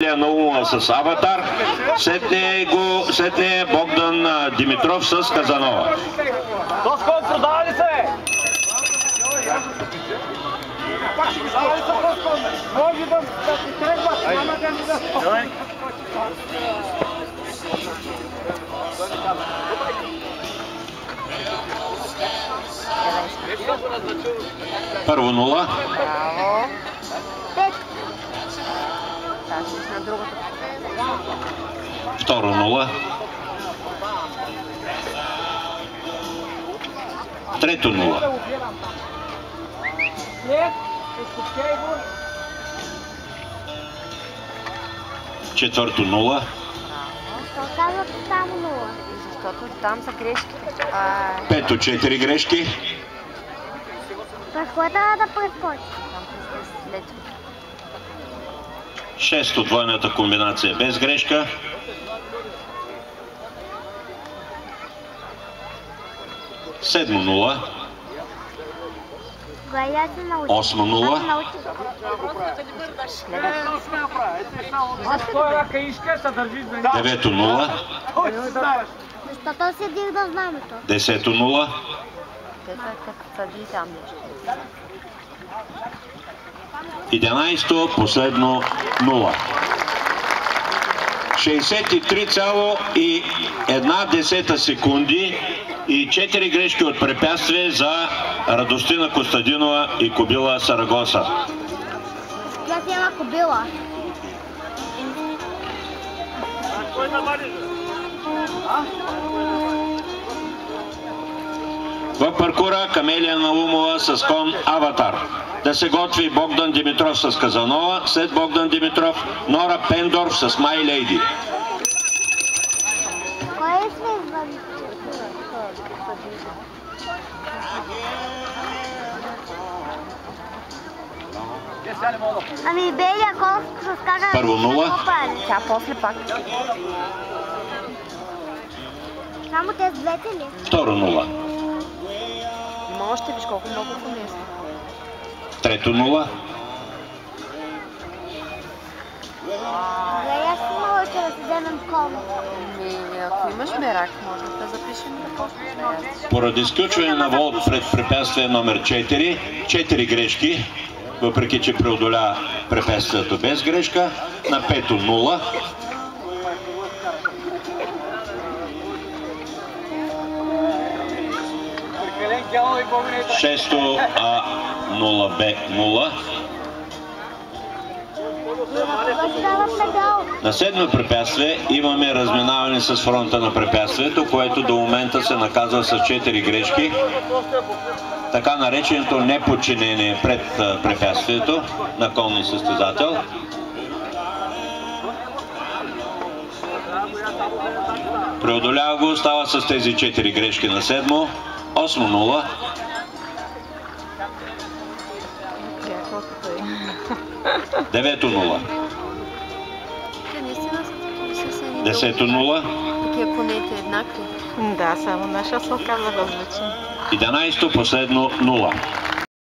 Наумова с Аватар, след нея Богдан Димитров с Казанова. Тоскон, продава ли се? Може да се тръгват, няма да ни да... Първо 0. Браво. На другото. Второ 0. Трето 0. Четвърто 0. Защо казвате само 0? Защото там са грешките. Пето 4 грешки. През кое трябва да прескочи? Там през след. Шесто двойната комбинация без грешка. Седмо 0. Осмо 0. Девето 0. Защото си дигна знамето. Десето 0. Съди там нещо. 11, последно 0. 63,1 секунди и 4 грешки от препятствие за Радостина Костадинова и Кобила Сарагоса. Тя си има Кобила. В паркура Камелия Наумова с кон Аватар. Да се готви Богдан Димитров с Казанова, след Богдан Димитров Нора Пендорф с My Lady. Кой е свързван? Ами белия кол с кага... Първо 0. Тя после пак. Само те с двете ли? Второ 0. Има още, виж колко много помесно. Трето 0. Аз имала, че да си вземем кол. Ако имаш мерак, може да запишем да почнеш. Поради изключване на волт пред препятствие номер 4, 4 грешки, въпреки че преодоля препятствието без грешка, на пето 0. Шесто 0 Б 0. На седмо препятствие имаме разминаване с фронта на препятствието, което до момента се наказва с 4 грешки. Така нареченото неподчинение пред препятствието на конния състезател. Преодолява го, става с тези 4 грешки на седмо. 8-0. Девето 0. Десето 0. Такива понятия еднакви. Да, само наша се оказа различен. 11 последно 0.